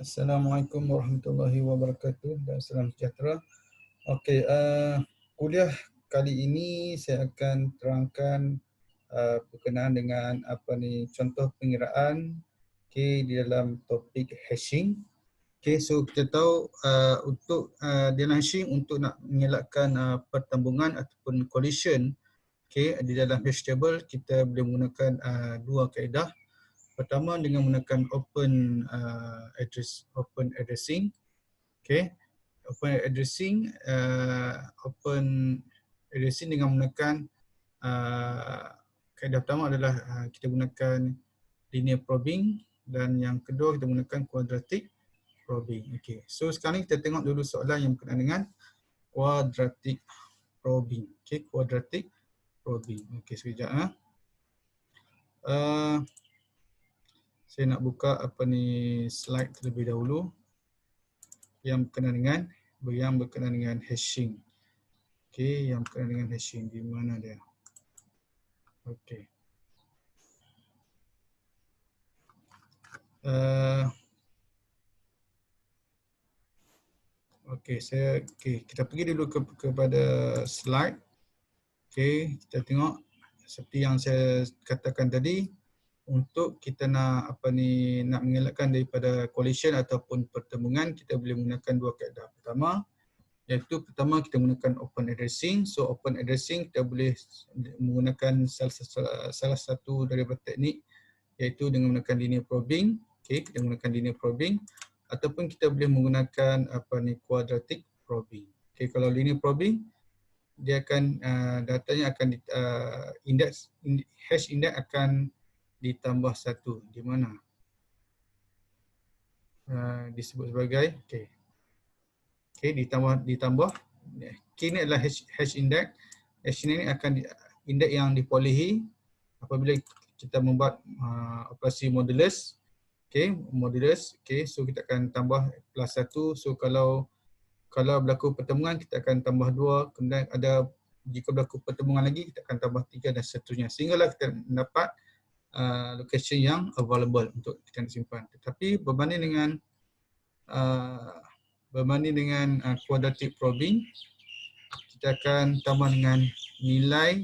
Assalamualaikum warahmatullahi wabarakatuh dan salam sejahtera. Okey, kuliah kali ini saya akan terangkan berkenaan dengan contoh pengiraan di dalam topik hashing. So kita tahu untuk dalam hashing untuk nak mengelakkan pertambungan ataupun collision di dalam hash table kita boleh menggunakan dua kaedah. Pertama dengan menggunakan open addressing. Open addressing dengan menggunakan kaedah pertama adalah kita gunakan linear probing dan yang kedua kita gunakan quadratic probing. So sekarang kita tengok dulu soalan yang berkenaan dengan quadratic probing. Quadratic probing. Sekejap. Saya nak buka slide terlebih dahulu yang berkenaan dengan hashing. Yang berkenaan dengan hashing di mana dia? Kita pergi dulu kepada slide. Kita tengok seperti yang saya katakan tadi, untuk kita nak nak mengelakkan daripada collision ataupun pertembungan, kita boleh menggunakan dua kaedah. Pertama kita menggunakan open addressing. So open addressing kita boleh menggunakan salah satu daripada teknik, iaitu dengan menggunakan linear probing. Kita menggunakan linear probing ataupun kita boleh menggunakan quadratic probing. Kalau linear probing, dia akan datanya akan hash index akan ditambah satu, di mana disebut sebagai ditambah. Ini adalah hash index. Hash index ini akan indeks yang diperolehi apabila kita membuat operasi modulus. Modulus. So kita akan tambah plus 1. So kalau berlaku pertemuan kita akan tambah 2, kemudian jika berlaku pertemuan lagi kita akan tambah 3 dan seterusnya, sehinggalah kita mendapat location yang available untuk kita simpan. Tetapi berbanding dengan quadratic probing, kita akan tambah dengan nilai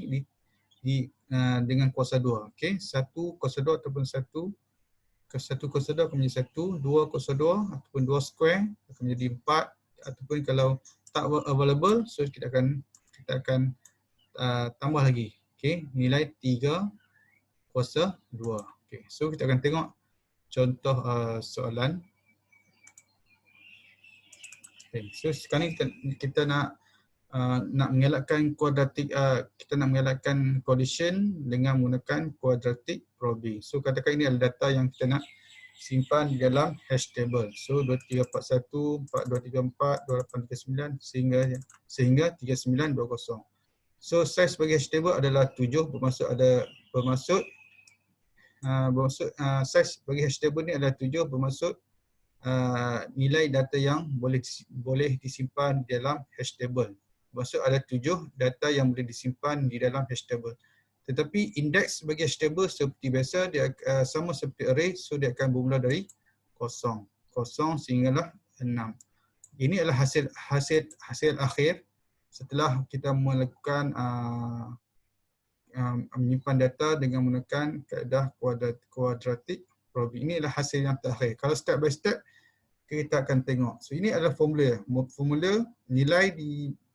dengan kuasa 2. 1 kuasa 2 ataupun 1 kuasa 2 akan menjadi 1, 2 kuasa 2 ataupun 2 square akan menjadi 4, ataupun kalau tak available, so kita akan tambah lagi. Nilai 3 kuasa 2. So kita akan tengok contoh soalan. So sekarang kita nak mengelakkan quadratic, kita nak mengelakkan collision dengan menggunakan quadratic probing. So katakan ini adalah data yang kita nak simpan di dalam hash table. So 2341, 4234, 2839 sehingga 3920. So size bagi hash table adalah 7, bermaksud size bagi hash table ni adalah 7, bermaksud nilai data yang boleh disimpan di dalam hash table. Maksud ada 7 data yang boleh disimpan di dalam hash table. Tetapi indeks bagi hash table seperti biasa, dia sama seperti array, so dia akan bermula dari 0 sehinggalah 6. Ini adalah hasil akhir setelah kita melakukan menyimpan data dengan menggunakan kaedah quadratic probing. Ini adalah hasil yang terakhir. Kalau step by step kita akan tengok. So ini adalah formula nilai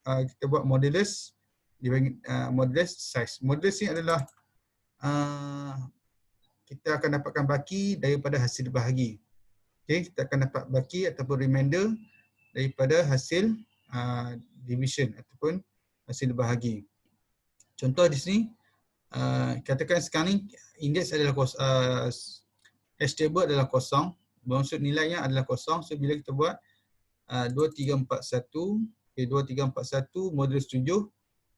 kita buat modulus dibagi modulus size. Modulus ini adalah kita akan dapatkan baki daripada hasil bahagi. Kita akan dapat baki ataupun remainder daripada hasil division ataupun hasil bahagi. Contoh di sini, katakan sekarang ni indeks adalah hash table adalah 0, bermaksud nilainya adalah 0. So bila kita buat 2341, 2341 modulus 7,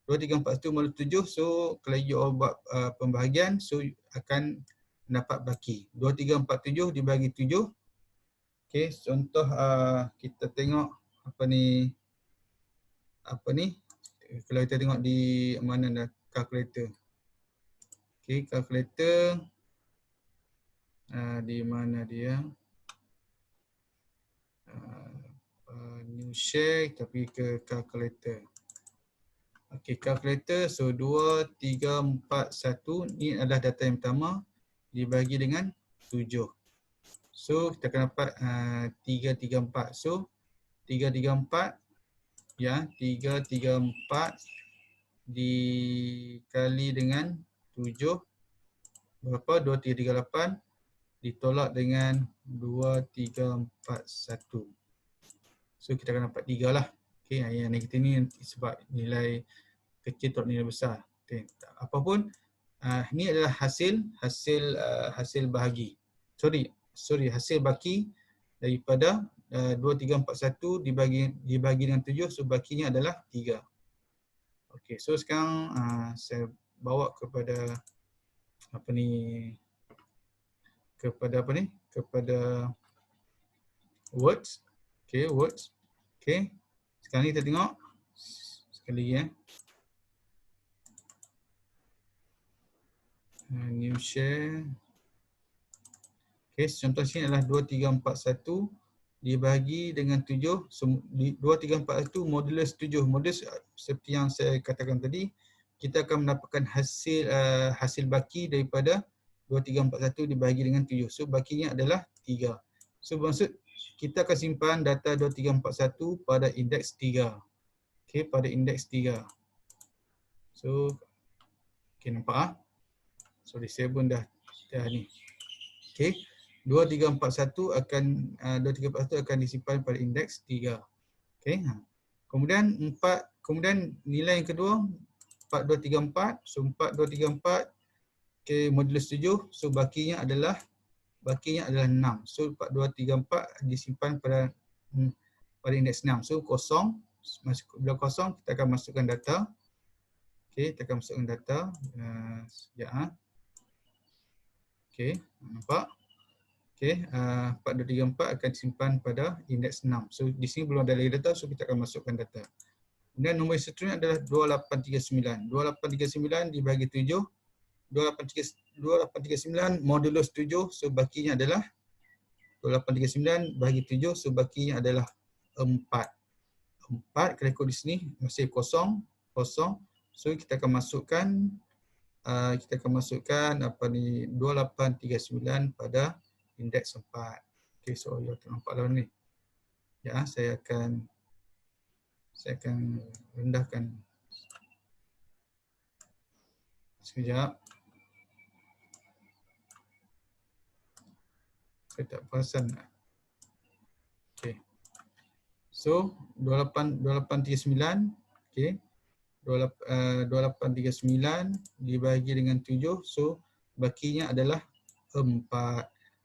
2341 modulus 7, so kalau you buat pembahagian, so akan mendapat baki 2347 dibagi 7. Contoh kita tengok kalau kita tengok di mana dah calculator. Calculator di mana dia? new share, kita pergi ke calculator. Okey, calculator. So 2, 3, 4, 1. Ni adalah data yang pertama dibagi dengan 7. So kita akan dapat 3, 3, 4. So 3, 3, 4. Ya, 3, 3, 4 dikali dengan 7. Berapa? 2, 3, 3, 8. Ditolak dengan 2, 3, 4, 1. So kita akan dapat 3 lah. Okay, yang negatif ni sebab nilai kecil atau nilai besar. Okay. Apapun, ni adalah hasil bahagi. Hasil baki daripada 2, 3, 4, 1 dibagi dengan 7. So bakinya adalah 3. Okay, so sekarang saya bawa kepada kepada words. Okay, words. Okay, sekarang ni kita tengok sekali lagi new share. Okay, contoh sini adalah 2, 3, 4, 1 dibagi dengan 7. So, 2, 3, 4, 1 modulus 7. Modulus seperti yang saya katakan tadi, kita akan mendapatkan hasil baki daripada 2, 3, 4, 1 dibagi dengan 7. So, bakinya adalah 3. So, maksud kita akan simpan data 2, 3, 4, 1 pada indeks 3. Okay, pada indeks 3. So, okay, nampak sorry, saya pun dah ni. Okay, 2, 3, 4, 1 akan 2, 3, 4, 1 akan disimpan pada indeks 3. Okay, kemudian nilai yang kedua 4, 2, 3, 4. So 4, 2, 3, 4. Okay, modulus 7. So bakinya adalah 6. So 4, 2, 3, 4 disimpan pada indeks 6. So kosong. Bila kosong kita akan masukkan data. Okay, kita akan masukkan data. Sekejap. Okay, nampak? Okay, 4, 2, 3, 4 akan disimpan pada indeks 6. So di sini belum ada lagi data, so kita akan masukkan data. Kemudian nombor yang seterusnya adalah 2839. 2839 dibagi 7. 2839 modulus 7, so bakinya adalah 2839 bagi 7, so bakinya adalah 4. 4 kalau ikut di sini masih kosong. So kita akan masukkan 2839 pada indeks 4. Okey, so ya nampak dalam ni. Ya, saya akan rendahkan sekejap. Saya tak perasan. Okey. So 2839, okey. 2839 dibagi dengan 7, so bakinya adalah 4.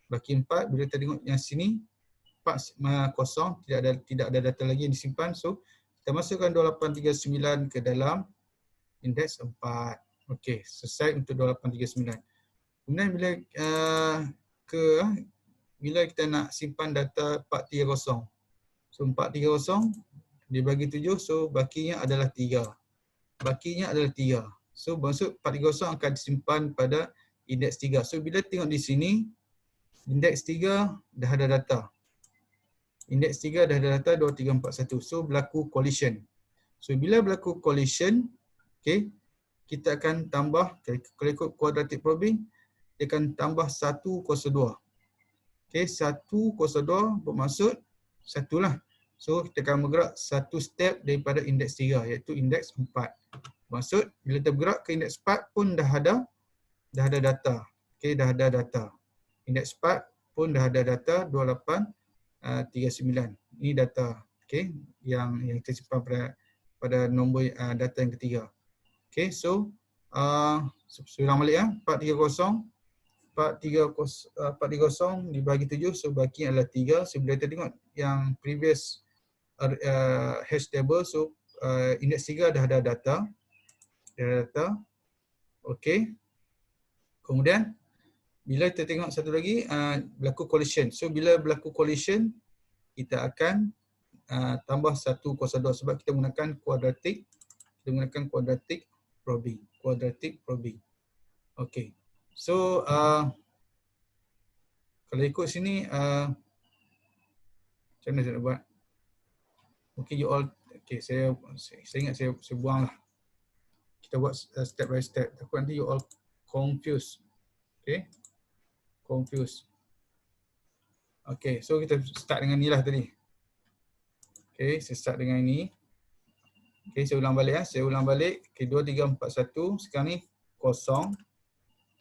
Baki 4, bila kita tengok yang sini 4 kosong, tidak ada data lagi yang disimpan, so kita masukkan 2839 ke dalam indeks 4. Okey, selesai untuk 2839. Kemudian bila kita nak simpan data 430. So 430 dibagi 7, so bakinya adalah 3. So maksud 430 akan disimpan pada indeks 3. So bila tengok di sini, indeks 3 dah ada data. Indeks 3 dah ada data 2, 3, 4, 1. So berlaku collision. So bila berlaku collision, okay, kita akan tambah, kalau ikut quadratic probing, dia akan tambah 1, 2. Okay, 1, 2 bermaksud 1 lah. So kita akan bergerak 1 step daripada indeks 3, iaitu indeks 4. Maksud bila kita bergerak ke indeks 4 pun dah ada data. Okay, dah ada data. Indeks 4 pun dah ada data 2839. Ini data, okay, yang kita simpan pada nombor data yang ketiga. Okay, so ulang balik ya. 430 dibagi 7, so baki adalah 3. So bila kita tengok yang previous hash table, so indeks 3 dah ada data. Okey. Kemudian bila kita tengok satu lagi berlaku collision. So bila berlaku collision, kita akan tambah 102 sebab kita menggunakan quadratic probing. Okey. So kalau ikut sini macam mana saya nak buat? Okay, you all, okay, saya ingat saya buang lah. Kita buat step by step. Takut nanti you all confused. Okay, confused. Okay, so kita start dengan ni lah tadi. Okay, saya start dengan ini. Okay, saya ulang balik ya. Saya ulang balik. Okay, 2, 3, 4, 1. Sekarang ni kosong.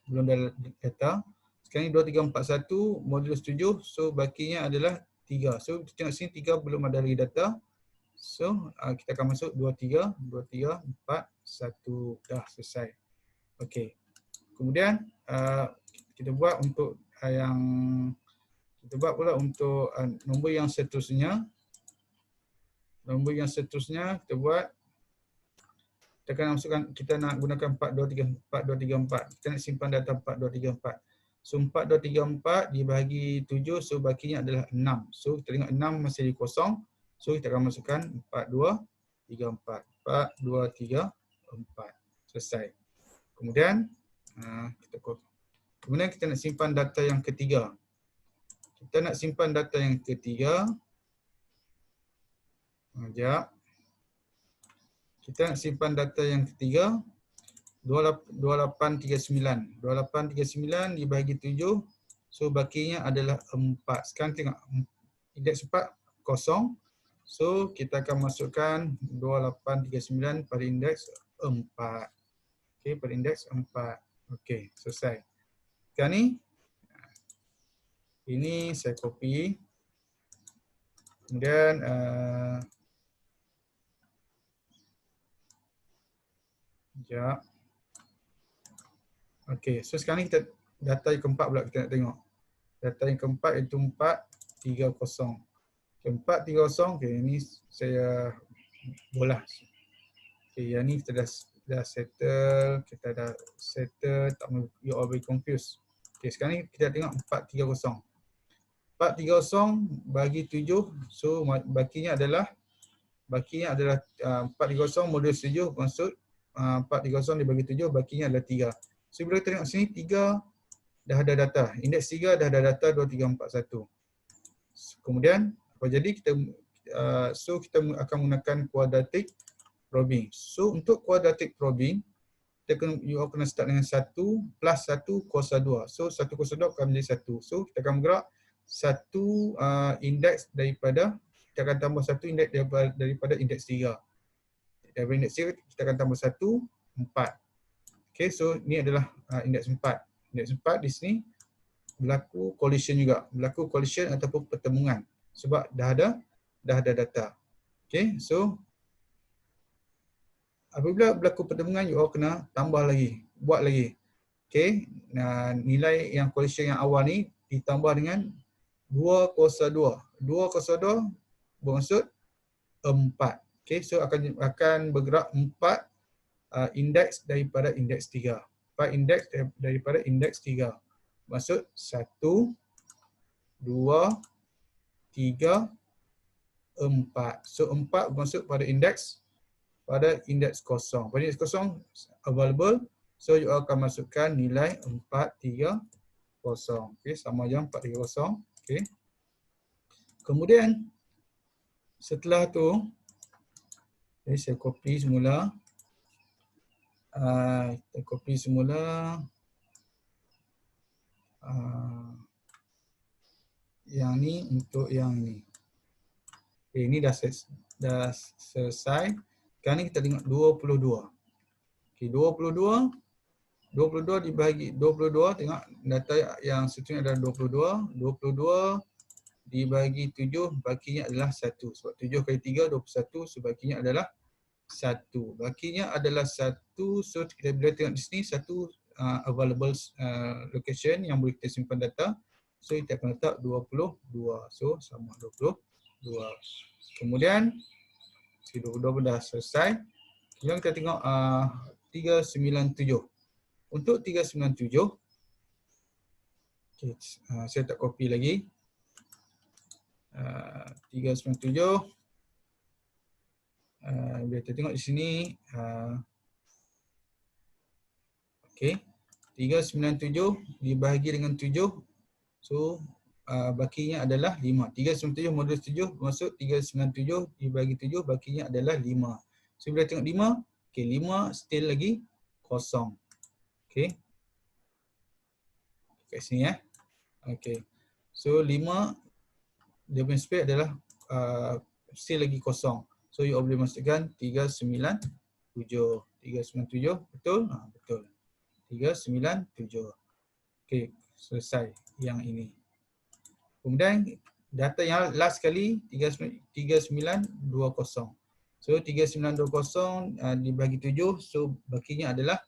Belum ada data. Sekarang ni 2, 3, 4, 1. Modulus 7. So, bakinya adalah 3. So, kita tengok sini 3 belum ada lagi data. So, kita akan masuk 2, 3, 2, 3, 4, 1. Dah selesai. Okay. Kemudian, kita buat untuk yang kita buat pula untuk nombor yang seterusnya. Nombor yang seterusnya kita buat, kita akan masukkan, kita nak gunakan 4, 2, 3, 4, 2, 3, 4. Kita nak simpan data 4, 2, 3, 4. So 4, 2, 3, 4 dibahagi 7, so bakinya adalah 6. So kita tengok 6 masih di kosong. So kita akan masukkan 4, 2, 3, 4. 4, 2, 3, 4. Selesai. Kemudian, kita nak simpan data yang ketiga. Kita nak simpan data yang ketiga. Sekejap. Kita nak simpan data yang ketiga. 2839. 2839 dibahagi 7. So bakinya adalah 4. Sekarang tengok indeks 4 kosong. So kita akan masukkan 2839 pada indeks 4. Okey, pada indeks 4. Okey, selesai. Sekarang ni ini saya copy. Kemudian sekejap. Okey, so sekarang ni kita data yang keempat pula kita nak tengok. Data yang keempat iaitu 430. Okay, 430, okay, ini saya bolah. Okay, yang ni kita dah settle, kita dah settle, tak mahu you all be confused. Okay, sekarang ni kita tengok 430. 430 bagi 7, so bakinya adalah 430 modul 7 maksud 430 dibagi 7 bakinya adalah 3. So bila kita tengok sini 3 dah ada data, indeks 3 dah ada data 2341. Kemudian apa jadi kita kita akan menggunakan quadratic probing. So untuk quadratic probing you kena start dengan 1 plus 1 kuasa 2. So 1 kuasa 2 akan menjadi 1. So kita akan bergerak 1 indeks daripada, kita akan tambah 1 indeks daripada indeks 3. Daripada indeks 3 kita akan tambah 1, 4. Okay, so ni adalah indeks 4. Indeks 4 di sini berlaku collision juga. Berlaku collision ataupun pertemuan. Sebab dah ada data. Okay, so apabila berlaku pertemuan, you all kena tambah lagi, buat lagi. Okay, nilai yang collision yang awal ni ditambah dengan 2 kuasa 2. 2 kuasa 2 bermaksud 4. Okay, so akan bergerak 4 indeks daripada indeks 3. 4 indeks daripada indeks 3. Maksud 1, 2, 3, 4. So 4 bermaksud pada indeks kosong. Pada indeks kosong available. So you akan masukkan nilai 430. Okay, sama je 430. Okay. Kemudian setelah tu, okay, saya copy semula. Kita copy semula. Yang ni untuk yang ni. Okay, ini dah selesai. Sekarang ni kita tengok 22. Okay, 22 dibahagi 22, tengok data yang seterusnya adalah 22. 22 dibahagi 7, bakinya adalah 1. Sebab 7 kali 3, 21, so bakinya adalah 1. Bakinya adalah 1, so kita boleh tengok di sini 1 available location yang boleh kita simpan data. So kita akan letak 22. So sama 22. Kemudian 22 pun dah selesai. Kemudian kita tengok 397. Untuk 397, okay, saya tak copy lagi. 397. Bila kita tengok di sini, okay, 397 dibahagi dengan 7. So bakinya adalah 5. 397 modul 7 masuk 397 dibagi 7 bakinya adalah 5. So bila tengok 5, okey 5 still lagi kosong. Okey. Kat sini ya. Okey. So 5 dia punya space adalah still lagi kosong. So you boleh masukkan 397. 397 betul? Betul. 397. Okey, selesai yang ini. Kemudian data yang last sekali 3920. So 3920 dibagi 7, so bakinya adalah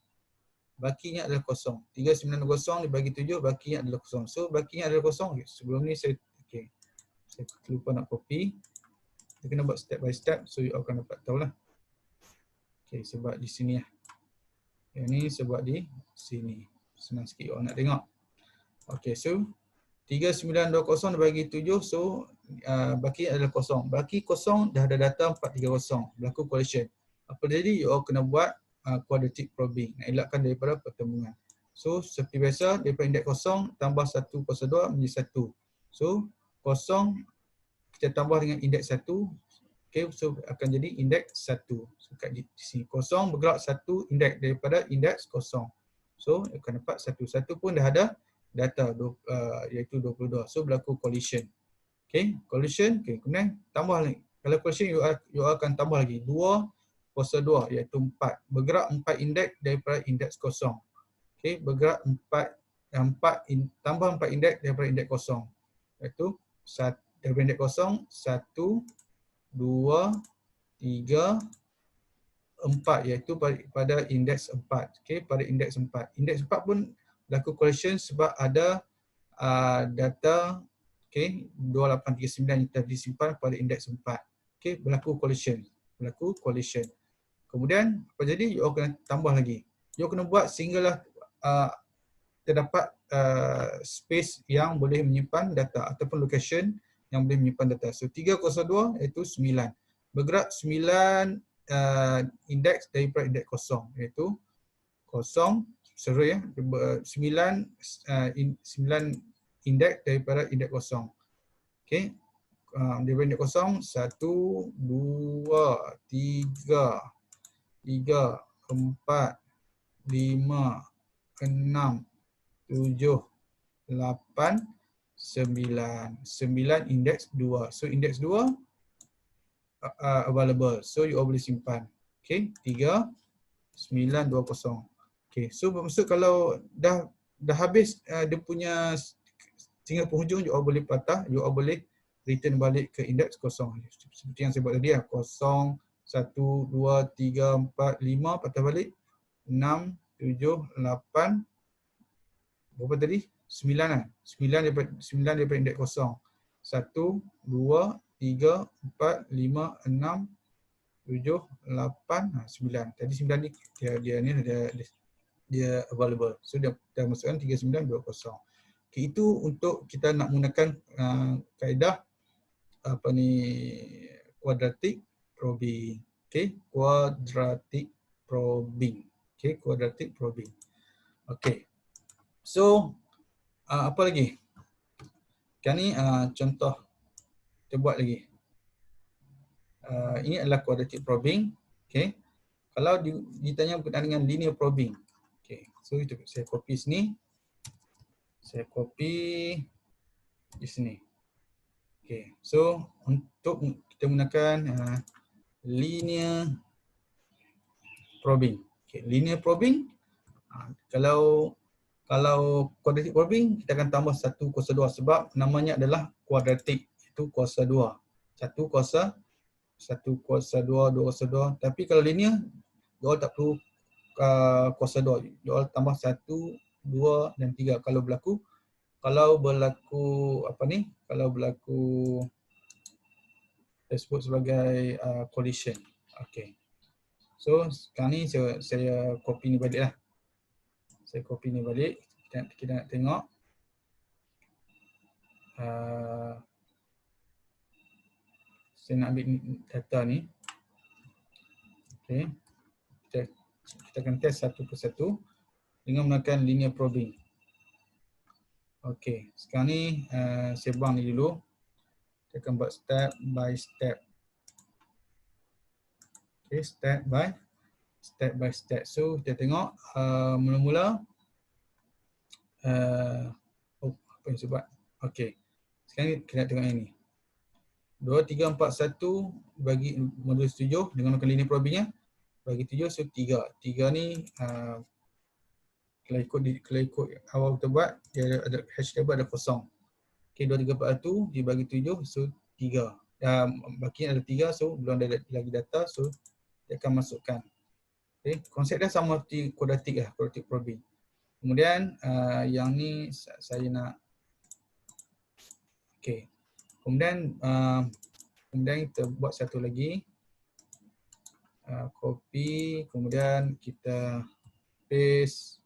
kosong. 3920 dibagi 7 bakinya adalah kosong. So bakinya adalah kosong. Okay. Sebelum ni saya lupa nak copy. Kita kena buat step by step so you akan dapat tahulah. Okey, sebab di sini lah. Yang ni sebab di sini. Senang sikit you nak tengok. Okey, so 3920 dibagi 7, so baki adalah kosong. Baki kosong dah ada data 430, berlaku collision. Apa jadi? You all kena buat quadratic probing, nak elakkan daripada pertemuan. So seperti biasa, daripada indeks kosong tambah 102 menjadi 1. So kosong kita tambah dengan indeks 1. Okay, so akan jadi indeks 1. So kat di sini kosong bergerak 1 indeks daripada indeks kosong. So akan dapat 1. 1 pun dah ada data iaitu 22. So berlaku collision. Okay, collision. Okay, kemudian tambah lagi. Kalau collision you akan tambah lagi 2 kuasa 2 iaitu 4. Bergerak 4 indeks daripada indeks kosong. Okay, bergerak 4 tambah 4 indeks daripada indeks kosong. Iaitu daripada indeks kosong 1, 2, 3, 4 iaitu pada indeks 4. Okay, pada indeks 4. Indeks 4 pun berlaku collision sebab ada data 2839 yang telah disimpan pada indeks 4. Okay, berlaku collision. Kemudian apa jadi? You kena tambah lagi. You kena buat sehinggalah terdapat space yang boleh menyimpan data ataupun location yang boleh menyimpan data. So 302 iaitu 9. Bergerak 9 indeks daripada indeks kosong iaitu kosong, sorry ya, 9 indeks daripada indeks kosong. Okey. Daripada indeks kosong 1, 2, 3, 4, 5, 6, 7, 8, 9 indeks 2. So indeks 2 available. So you all boleh simpan. Okey, 3, 9, 2, 0. Okey, so bermaksud kalau dah habis dia punya sehingga penghujung, you all boleh patah, you all boleh return balik ke indeks kosong. Seperti yang saya buat tadi lah, 0, 1, 2, 3, 4, 5, patah balik 6, 7, 8, berapa tadi? 9 lah. 9 daripada indeks kosong. 1, 2, 3, 4, 5, 6, 7, 8, 9. Tadi 9 ni dia available. So dia masukkan 3920. Okay, itu untuk kita nak menggunakan kaedah quadratic probing. Okay, quadratic probing. Okay, quadratic probing. Okay. So apa lagi? Kan ni contoh kita buat lagi. Ini adalah quadratic probing. Okay. Kalau ditanya berkenaan dengan linear probing. Okay. So saya copy sini. Saya copy di sini. Okay. So untuk kita gunakan linear probing. Okay. Linear probing. Kalau quadratic probing, kita akan tambah 1 kuasa 2 sebab namanya adalah quadratic. Itu kuasa 2. 1 kuasa 2, 2 kuasa 2. Tapi kalau linear, you all tak perlu kuasa 2. You all tambah 1, 2 dan 3 kalau berlaku kita sebut sebagai collision. Okay. So sekarang ni saya copy ni balik lah. Saya copy ni balik. Kita nak tengok. Saya nak ambil data ni. Okay. Kita akan test satu persatu dengan menggunakan linear probing. Okey, sekarang ni saya buang ni dulu. Kita akan buat step by step. Okey, step by step. So kita tengok mula-mula apa yang saya buat. Okey. Sekarang ni kita nak tengok yang ni. 2, 3, 4, 1 bagi modul 7 dengan linear probing bagi 7, so 3. 3 ni kalau ikut awal kita buat, dia ada hash table ada kosong. Okey, 2, 3, 4, 1 dibagi 7, so 3. Baki ada 3, so belum ada lagi data, so dia akan masukkan. Okey, konsep dia sama seperti quadratic quadratic probing. Kemudian yang ni saya nak okey. Kemudian kita buat satu lagi. Copy, kemudian kita paste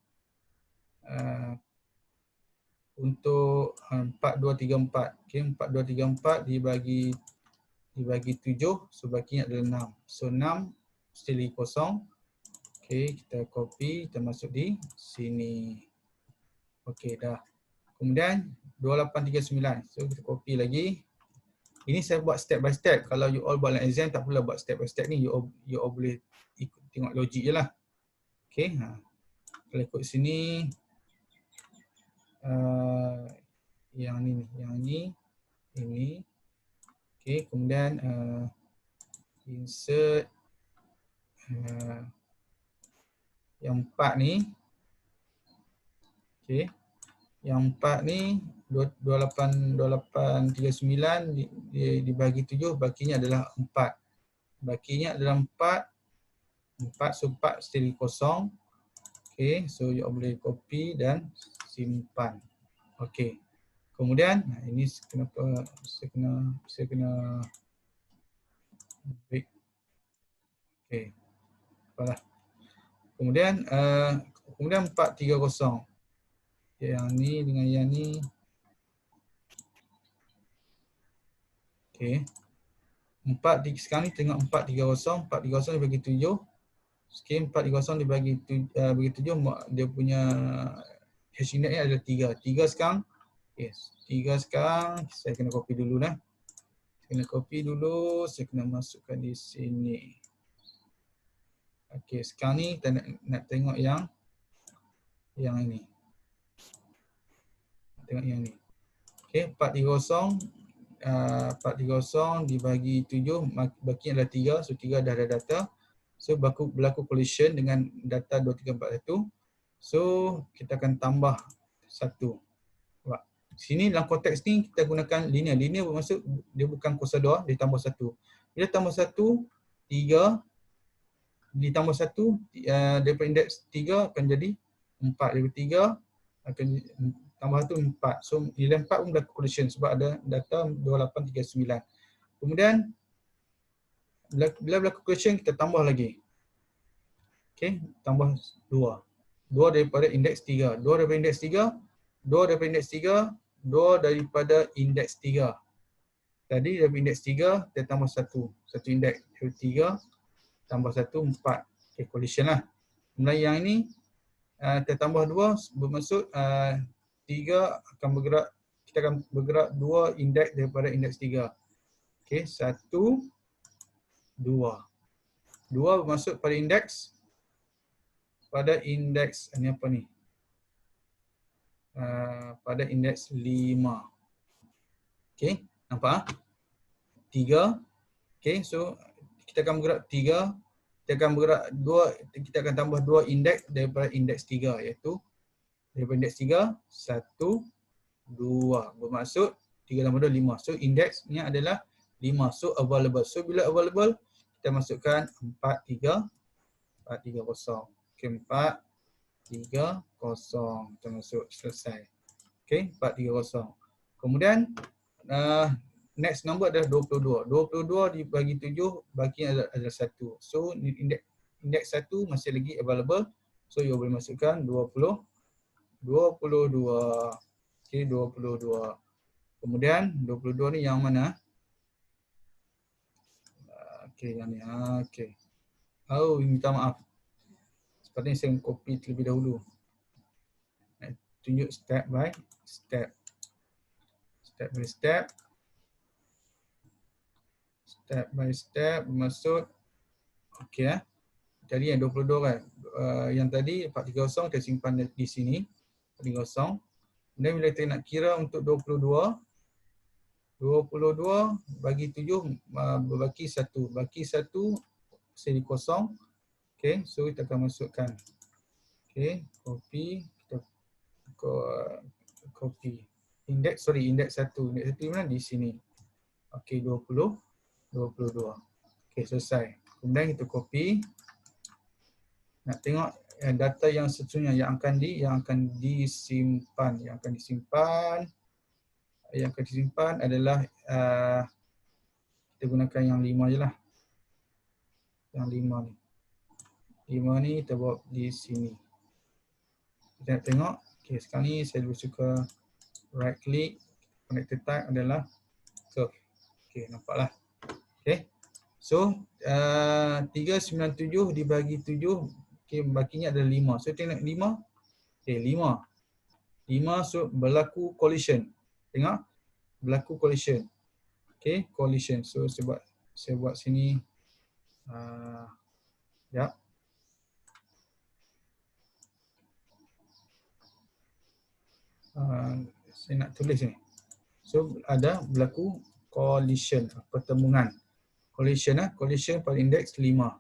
untuk 4, 2, 3, 4. Okay, 4, 2, 3, 4 dibagi 7, so bakinya adalah 6. So 6 still kosong. Okay, kita copy, kita masuk di sini. Okay, dah. Kemudian 2839, so kita copy lagi. Ini saya buat step by step. Kalau you all buat dalam exam, tak perlu buat step by step ni. You all boleh ikut, tengok logik je lah. Okay, kalau ikut sini, yang ni, ini. Okay, kemudian insert yang 4 ni. Okay, yang 4 ni 2839 dibagi 7, bakinya adalah 4. Bakinya adalah 4, so 4 still kosong. Okay, so you boleh copy dan simpan. Okay. Kemudian ini kenapa saya kena break. Okay. Apalah. Kemudian 430. Yang ni dengan yang ni. Okay. Sekarang ni tengok 430. 430 dibagi 7. Okay, 430 dibagi 7, dia punya hash index ni adalah 3. 3 sekarang. Yes. 3 sekarang. Saya kena copy dulu dah. Saya kena masukkan di sini. Okey, sekarang ni kita nak tengok yang ini. Tengok yang ni. Okey, 430 dibagi 7, baki adalah 3, so 3 dah ada data. So berlaku collision dengan data 2341. So kita akan tambah 1. Sini dalam konteks ni kita gunakan linear. Linear bermaksud dia bukan kuasa 2, dia tambah 1. Bila tambah 1, 3 ditambah 1 daripada indeks 3 akan jadi 4. Daripada 3 akan tambah 1, 4. So nilai 4 pun berlaku collision sebab ada data 2839. Kemudian bila berlaku collision kita tambah lagi. Okey, tambah 2. 2 daripada indeks 3. 2 daripada indeks 3. 2 daripada indeks 3. 2 daripada indeks 3. Tadi daripada indeks 3 kita tambah 1. Satu indeks 3 tambah 1, 4. Okay, collision lah. Kemudian yang ini kita tambah 2 bermaksud 3 akan bergerak, kita akan bergerak 2 indeks daripada indeks 3. Okey, 1, 2. 2 bermaksud pada indeks ni apa ni? Pada indeks 5. Okey, nampak? 3. Okey, so kita akan bergerak 3. Kita akan bergerak 2, kita akan tambah 2 indeks daripada indeks 3, iaitu daripada indeks 3, 1, 2. Bermaksud 3 tambah 2, 5. So indeksnya adalah 5. So available. So bila available, kita masukkan 430. Okey, 430. Kita masuk, selesai. Okey, 430. Kemudian next number adalah 22. 22 dibagi 7, bakinya adalah 1. So indeks 1 masih lagi available. So you boleh masukkan 22. Okey, 22. Kemudian 22 ni yang mana? Okey, yang ni. Okey. Oh, minta maaf. Sepatutnya saya copy terlebih dahulu. tunjuk step by step. Step by step. Step by step bermaksud okey Jadi yang 22 kan. Yang tadi 430 kita simpan di sini. 430. Kemudian bila kita nak kira untuk 22 bagi 7 berbaki 1. Baki 1 seri kosong. Okey, so kita akan masukkan. Okey, copy, kita copy. Index 1. Index 1 di mana? Di sini. Okey, 22. Okey, selesai. Kemudian kita copy. Nak tengok data yang sesungguhnya yang akan disimpan. Yang akan disimpan adalah kita gunakan yang 5 je lah. Yang 5 ni. 5 ni kita bawa di sini. Kita nak tengok. Okay, sekarang ni saya lebih suka right click. Connector type adalah curve. Okay, nampaklah. Okay. So, 397 dibagi 7. Okay, bakinya ada 5. So, tengok 5. Okay, 5. 5 so berlaku collision. Tengok. Berlaku collision. Okay, collision. So, saya buat sini. Ya. Saya nak tulis ni. So, ada berlaku collision. Pertemuan. Collision pada indeks 5.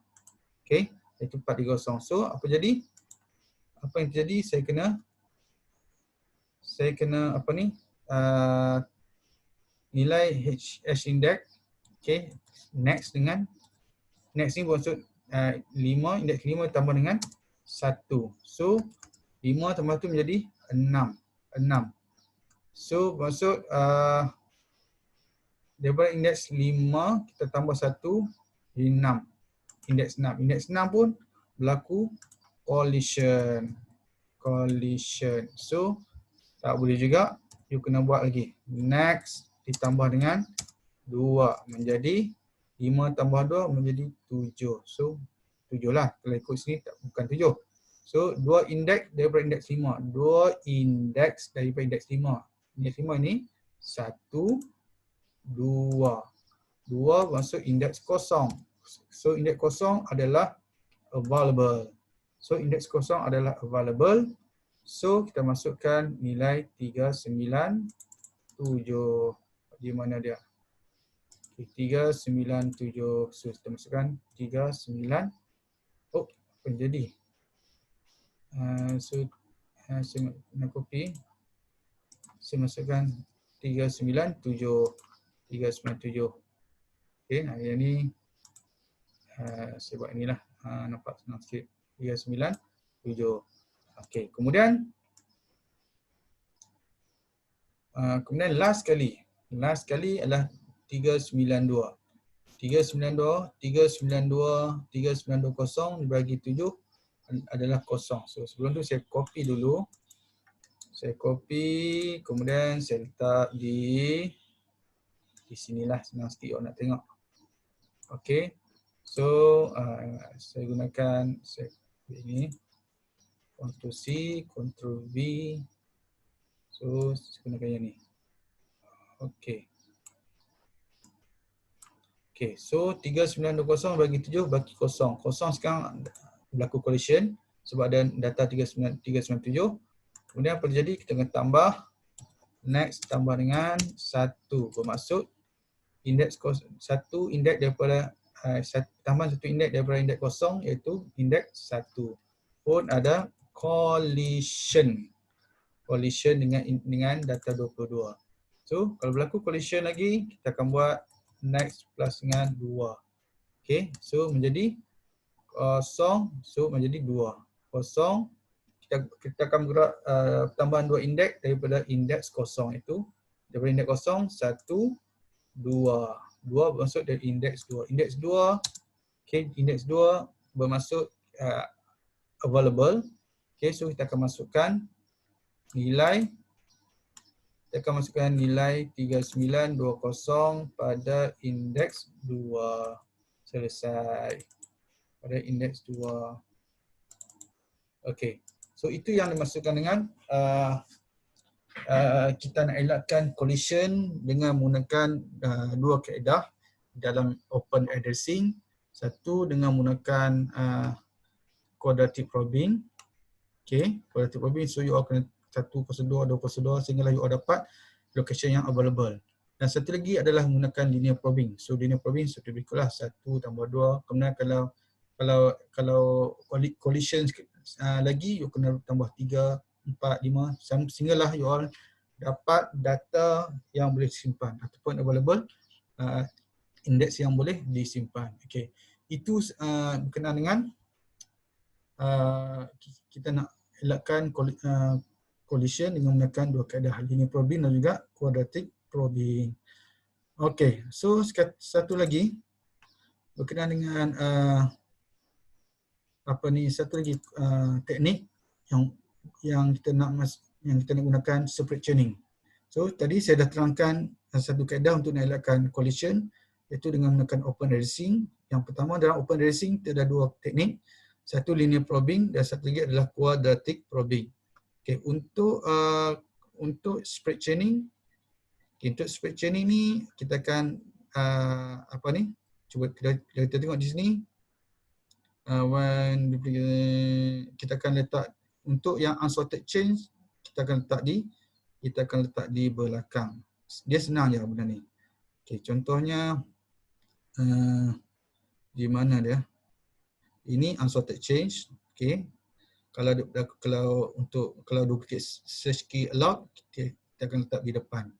Okay. Iaitu 430. So, apa jadi? Apa yang terjadi? Saya kena apa ni? Nilai H index. Okay. Next ni maksud 5, indeks 5 tambah dengan 1. So, 5 tambah tu menjadi 6. So, maksud daripada indeks 5 kita tambah 1 jadi 6. Indeks 6. Indeks 6 pun berlaku collision. So, tak boleh juga. You kena buat lagi. Next ditambah dengan 2 menjadi 5 tambah 2 menjadi 7. So, 7 lah. Kalau ikut sini bukan 7. So, 2 indeks daripada indeks 5. 2 indeks daripada indeks 5. Indeks 5 ini 1, 2. 2 maksud indeks kosong. So, indeks kosong adalah available. So, indeks kosong adalah available. So, kita masukkan nilai 397. Di mana dia? Okay, 397. So, kita masukkan 39. Oh, apa yang jadi? So, saya nak copy. Saya masukkan 397. Okay, yang ni saya buat inilah. Nampak senang sikit. 397. Okay, kemudian last kali adalah 392. 390 dibagi 7 adalah kosong. So, sebelum tu saya copy dulu. Kemudian saya letak di sinilah, senang sikit orang nak tengok. Okay. So, saya gunakan ini. Ctrl C, Ctrl V. So, saya gunakan yang ni. Okay. Okay, so 3920 bagi 7 bagi kosong. Kosong sekarang berlaku collision sebab ada data 397. Kemudian apa terjadi? Kita akan tambah. Next tambah dengan 1. Bermaksud indeks 1 indeks daripada tambah 1 indeks daripada indeks kosong iaitu indeks 1. Pun ada collision. Collision dengan data 22. So, kalau berlaku collision lagi, kita akan buat next plus dengan 2. Okay, so menjadi kosong, so menjadi 2. Kosong, kita akan bergerak tambahan 2 indeks daripada indeks kosong itu. Daripada indeks kosong, 1, 2. 2 bermaksud dari indeks 2. Indeks 2, okay, indeks 2 bermaksud available. Okay, so kita akan masukkan nilai. Kita akan masukkan nilai 3920 pada indeks 2. Selesai. Pada indeks 2. Okey. So itu yang dimasukkan dengan kita nak elakkan collision dengan menggunakan dua kaedah dalam open addressing. Satu dengan menggunakan quadratic probing. Okay, quadratic probing, so you all kena 102, 202 sehinggalah you all dapat location yang available. Dan satu lagi adalah menggunakan linear probing. So linear probing seperti berikutlah, 1 tambah 2. Kemudian kalau collision lagi, you kena tambah 3, 4, 5 sehinggalah you all dapat data yang boleh disimpan ataupun available indeks yang boleh disimpan. Okay. Itu berkenaan dengan kita nak elakkan collision dengan menggunakan dua kaedah, linear probing dan juga quadratic probing. Okay, so satu lagi berkenaan dengan satu lagi teknik yang kita nak gunakan separate chaining. So tadi saya dah terangkan satu kaedah untuk elakkan collision, iaitu dengan menggunakan open addressing. Yang pertama dalam open addressing ada dua teknik. Satu linear probing dan satu lagi adalah quadratic probing. Okay, untuk spread chaining, untuk spread chaining ni kita akan cuba kita tengok di sini. Kita akan letak untuk yang unsorted chain, kita akan letak di belakang. Dia senang je benda ni. Okay, contohnya di mana dia? Ini unsorted change. Okay. Kalau duplicate search key allowed, kita akan letak di depan.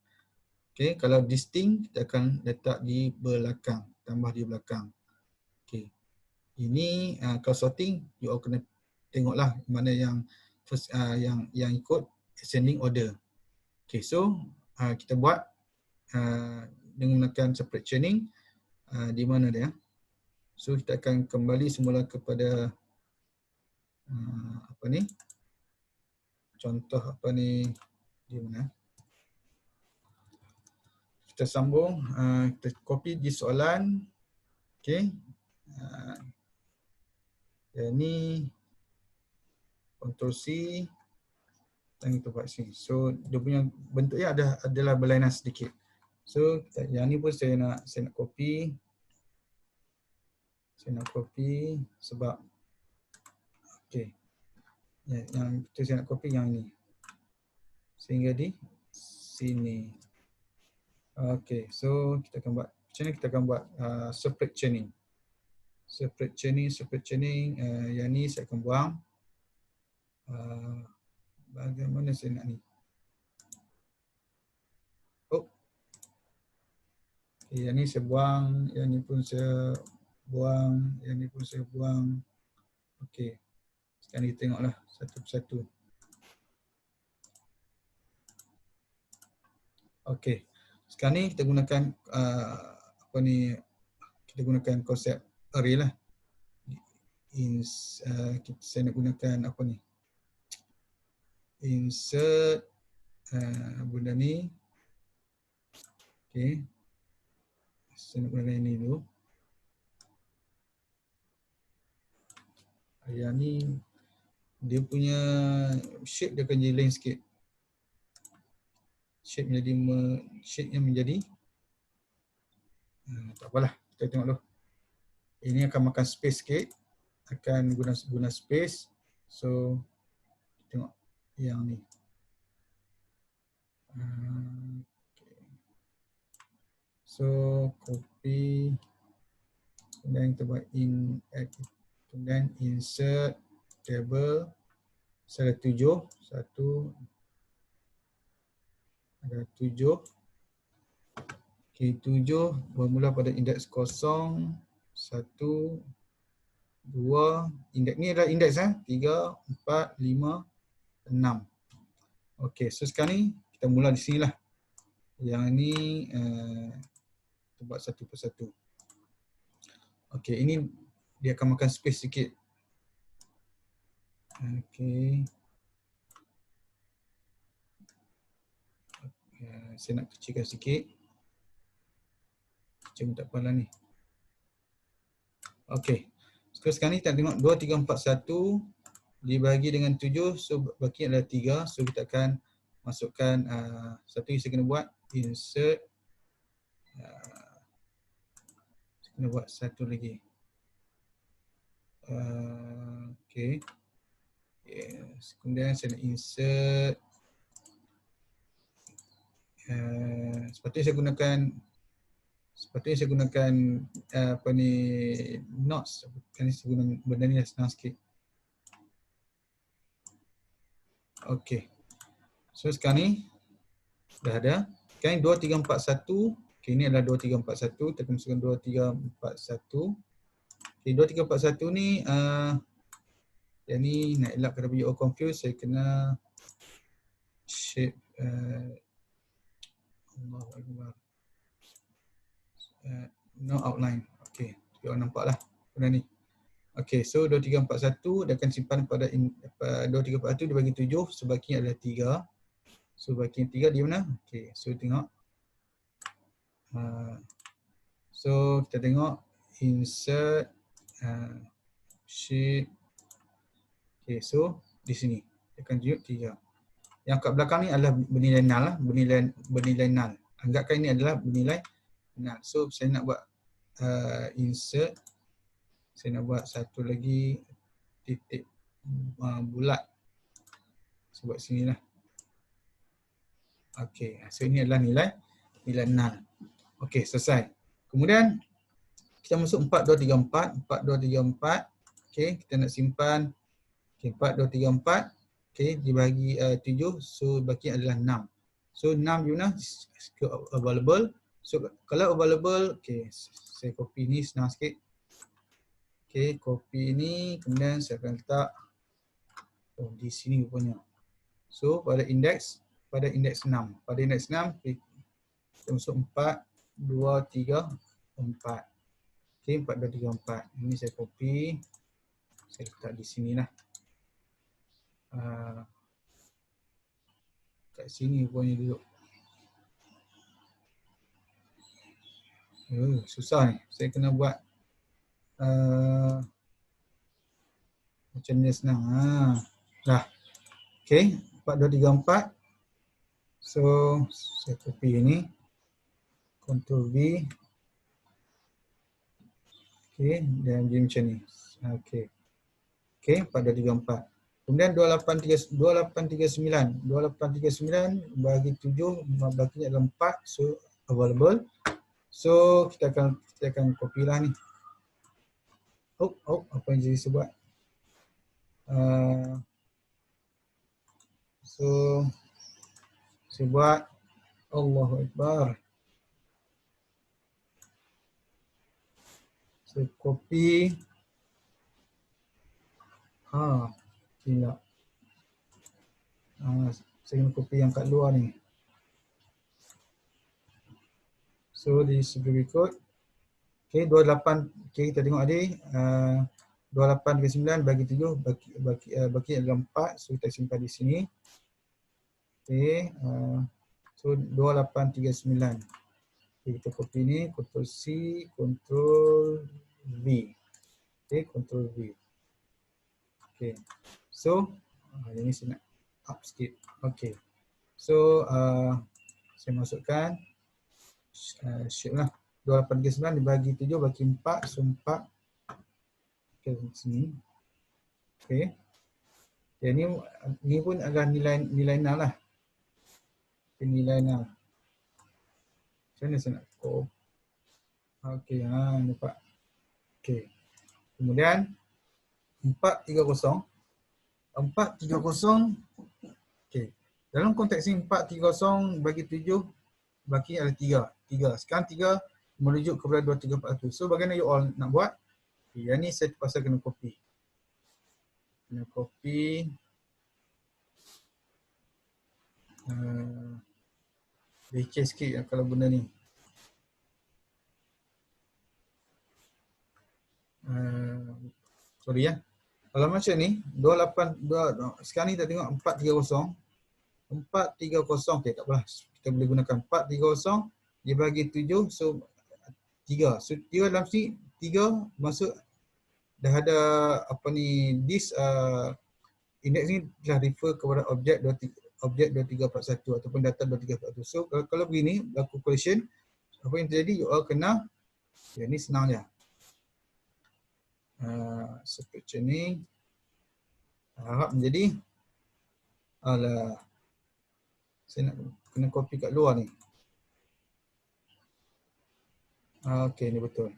Okay. Kalau distinct, kita akan letak di belakang, tambah di belakang. Okay. Ini kalau sorting, you all kena tengoklah mana yang first, yang ikut ascending order. Okay. So kita buat dengan menggunakan separate chaining. Di mana dia? So kita akan kembali semula kepada contoh di mana? Kita sambung, kita copy di soalan. Okay. Ini Ctrl C dan kita buat sini. So dia punya bentuknya adalah berlainan sedikit. So yang ni pun saya nak copy. Saya nak copy sebab yang itu saya nak copy yang ni sehingga di sini. Okay, so kita akan buat macam ni, kita akan buat separate chaining. Separate chaining, yang ni saya akan buang. Bagaimana saya nak ni? Okay, yang ni saya buang, yang ni pun saya buang, yang ni pun saya buang. Okey. Sekarang kita tengoklah satu persatu. Okey. Sekarang ni kita gunakan kita gunakan konsep array lah. Saya nak gunakan insert benda ni. Okey. Saya nak gunakan ini dulu. Yang ni dia punya shape dia akan jadi lain sikit. Shape-nya menjadi tak apalah, kita tengok dulu. Ini akan makan space sikit, akan guna space. So tengok yang ni. So copy, kemudian kita buat kemudian insert table. Saya ada 7, ada 7. Okay, 7 bermula pada indeks 0, 1, 2. Indeks ni adalah indeks 3, 4, 5, 6. Okay, so sekarang ni kita mula di sini lah. Yang ni kita buat satu persatu. Okay, ini dia akan makan space sikit. Okay. Saya nak kecilkan sikit. Cuma tak apalah ni. Okay. Sekarang ni kita tengok 2, 3, 4, 1 dibagi dengan 7. So baki adalah 3. So kita akan masukkan satu yang saya kena buat, insert, saya kena buat satu lagi. Okay. Yes. Kemudian saya nak insert, sepatutnya saya gunakan apa ni, notes. Kan saya guna benda ni dah senang sikit. Okay. So sekarang ni dah ada. Sekarang ni 2341. Okay, ini adalah 2341. Kita akan masukkan 2341. Okay, 2341 ni yang ni nak elak kena you all confused, saya kena shape Allahu Akbar. No outline. Okay, kita nampak lah benda ni. Okay, so 2341 dia akan simpan pada 2341 dibagi 7, sebahagian adalah 3. So bahagian 3 di mana? Okay, so tengok. So kita tengok insert sheet. Okay, so di sini dia akan tunjuk 3. Yang kat belakang ni adalah bernilai null lah, bernilai null. Anggapkan ini adalah bernilai null. So saya nak buat insert, saya nak buat satu lagi titik bulat. Saya buat sini lah. Okay, so ini adalah nilai null. Okay, selesai. Kemudian kita masuk 4234, 4234. Okay, kita nak simpan. Okay, 4234. Okay, dibagi 7, so baki adalah 6. So 6 di mana? Available. So kalau available, okay, saya copy ni senang sikit. Okay, copy ni, kemudian saya akan letak di sini rupanya. So pada indeks 6. Pada indeks 6, kita masuk 4, 2, 3, 4. Okay, 4, 2, 3, 4. Ini saya copy. Saya letak di sini lah. Kat sini rupanya duduk. Susah ni. Saya kena buat macam ni senang. Dah. Okay, 4, 2, 3, 4. So, saya copy ini. Ctrl V. Okay, dan jadi macam ni. Okay. Okay, 4, 2, 3, 4. Kemudian 2839 bagi 7, baginya adalah 4, so available. So kita akan copy lah ni. Apa yang jadi sebab? So saya buat Allahu Akbar. Saya copy. Tidak. Saya nak copy yang kat luar ni. So di segi berikut. Okay, 28. Okay, kita tengok tadi. 2839 bagi 7, bagi adalah 4. So kita simpan di sini. Okay. So 2839. Okay, kita copy ni. Ctrl C, Ctrl V. Okay, Ctrl V. Okay. So ini saya nak up sikit. Okay. So saya masukkan shape lah. 2839 dibagi 7 bagi 4, so 4. Okay, sini. Okay. Okay, ni pun adalah nilai null lah. Okay, nilai null. Macam mana saya nak copy? Okay, nampak. Okay. Kemudian 430. Okay. Dalam konteks ni 430 bagi 7 bagi ada 3. Sekarang 3 merujuk kepada 2341. So bagaimana you all nak buat? Okay, yang ni saya terpaksa kena copy. Leceh sikit kalau benda ni. Sorry ya. Kalau macam ni, 282, sekarang ni kita tengok 430. 430, okay, tak apalah. Kita boleh gunakan 430 dibagi 7, so 3. So 3 dalam sini, 3 masuk dah ada apa ni, this index ni telah refer kepada objek objek 2341 ataupun data 2341. So kalau begini berlaku collision, apa yang terjadi? You all kena, ya ni senang je. Seperti ni harap menjadi, alah, saya nak kena copy kat luar ni. Okey, ni betul.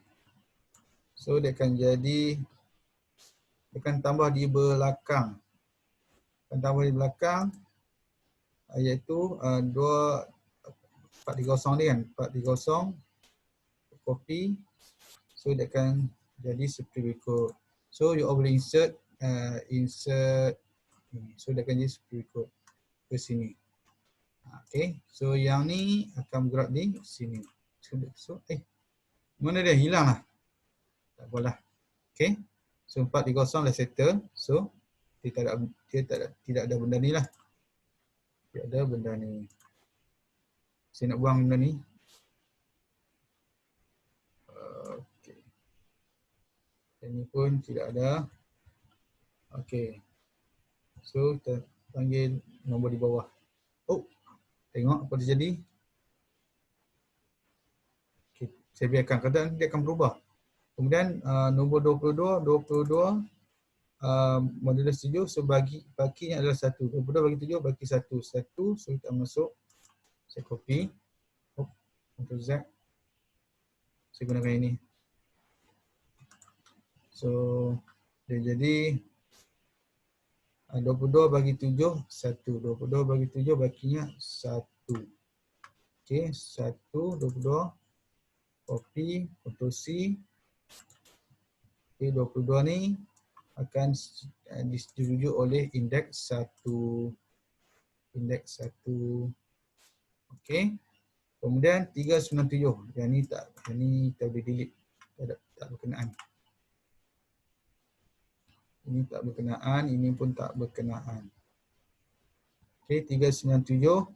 So dia akan jadi, dia akan tambah di belakang. Akan tambah di belakang, iaitu 430 ni kan, 430 copy. So dia akan jadi seperti berikut. So you all boleh insert ni. So dia akan jadi seperti berikut ke sini. Okay, so yang ni akan bergerak di sini. So mana dia hilang lah. Tak apalah. Okay, so 430 dah settle. So tidak ada benda ni lah. Tidak ada benda ni. Saya nak buang benda ni. Okay. Ini pun tidak ada. Okay. So kita panggil nombor di bawah. Oh, tengok apa terjadi. Okay. Saya biarkan, kadang dia akan berubah. Kemudian nombor 22 modulus 7, so bakinya adalah 1. 22 bagi 7 bagi 1. 1, so kita masuk. Saya copy. Ctrl Z. Saya gunakan ini. So dia jadi 22 bagi 7, 1. 22 bagi 7 bakinya 1. Okey, 1, 22. Copy, Ctrl C. Okey, 22 ni akan dirujuk oleh indeks 1. Indeks 1. Okey. Kemudian 397. Yang ni kita boleh delete. Tak berkenaan. Ini tak berkenaan, ini pun tak berkenaan. Okey, 397.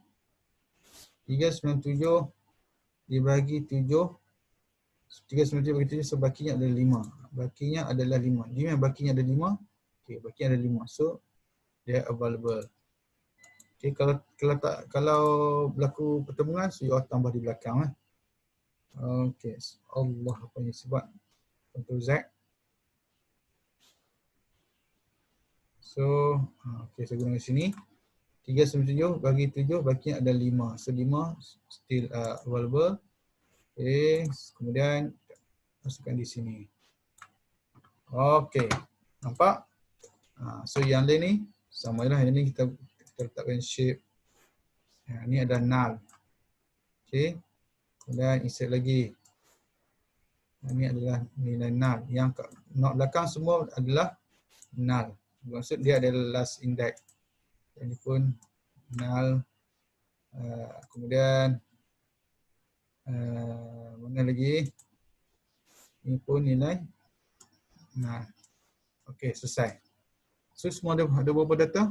397 dibagi 7. 397 bagi 7, so bakinya adalah 5. Bakinya adalah 5. Di mana bakinya ada 5? Okey, bakinya ada 5. So dia available. Okey, kalau berlaku pertemuan, so you tambah di belakang lah. Okey, Allah apa yang sebab. Ctrl Z. So, okey, saya guna sini. 397 bagi 7 bakinya ada 5. So 5 still available. Okey, kemudian masukkan di sini. Okey, nampak? So yang lain ni sama lah. Yang ni kita letakkan shape. Ni ada null. Okey, kemudian insert lagi. Ini adalah nilai null. Yang not belakang semua adalah null. Maksud dia adalah last index. Ini pun null. Kemudian mana lagi? Ini pun nilai null. Okey, selesai. So semua ada berapa data?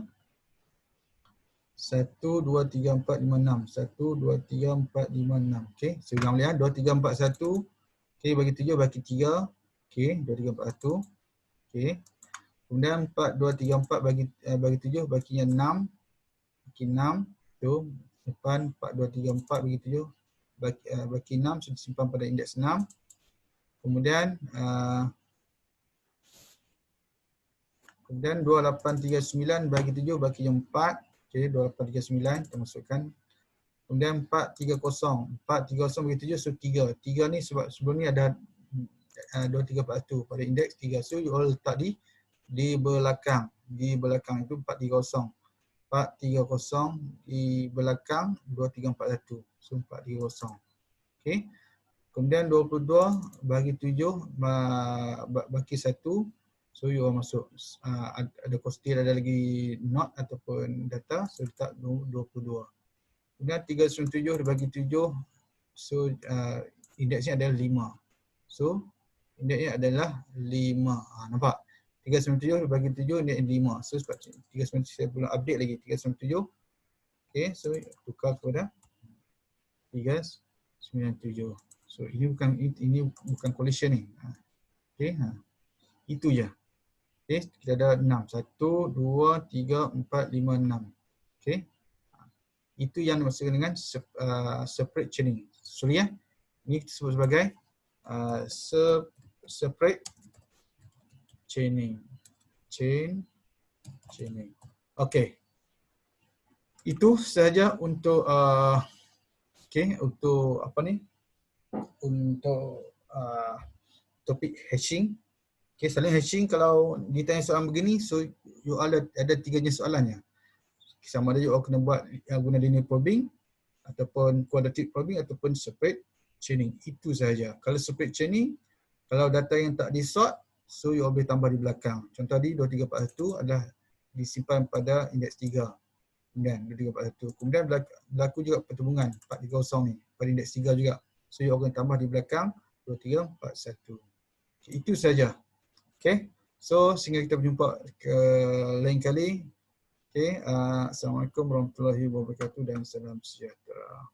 1, 2, 3, 4, 5, 6. 1, 2, 3, 4, 5, 6. Okey, saya ulang balik. 2, 3, 4, 1. Okey, bagi 7 bagi 3. Okey, 2, 3, 4, 1. Okey. Kemudian 4, 2, 3, 4 bagi 7 bakinya 6. Bagi 6. Tu depan 4, 2, 3, 4 bagi 7 bagi 6, so disimpan pada indeks 6. Kemudian 2839 bagi 7 bagi 4. Okey, 2839 kita masukkan. Kemudian 430. 430 bagi 7, so 3. 3 ni sebab sebelum ni ada 2341 pada indeks 3. So you all letak di belakang. Di belakang itu 430. 430 di belakang 2341. So 430. Okey. Kemudian 22 bagi 7 bagi 1. So you all masuk ada kostil, ada lagi not ataupun data, so letak 22. Kemudian 397 dibagi 7, so indeksnya adalah 5. So indeksnya adalah 5. Nampak? 397 dibagi 7 indeks 5. So sebab 397 saya belum update lagi 397. Okey, so tukar kepada 397. So ini bukan collision ni. Okey, itu je. Okey, kita ada 6. 1, 2, 3, 4, 5, 6. Okey. Itu yang dimaksudkan dengan separate chaining. Sorry ya. Ini kita sebut sebagai separate chaining. Chaining. Okey. Itu sahaja untuk untuk apa ni? Untuk topik hashing. Selain hashing, kalau ditanya soalan begini, so you all ada 3 jenis soalannya. Sama ada you all kena buat guna linear probing, ataupun quadratic probing, ataupun separate chaining. Itu sahaja. Kalau separate chaining, kalau data yang tak di-sort, so you all boleh tambah di belakang. Contoh tadi 2341 adalah disimpan pada indeks 3. Kemudian 2341. Kemudian berlaku juga pertembungan 430 ni pada indeks 3 juga. So you all kena tambah di belakang 2341. Itu saja. Okay. So sehingga kita berjumpa ke lain kali. Okay. Assalamualaikum warahmatullahi wabarakatuh dan salam sejahtera.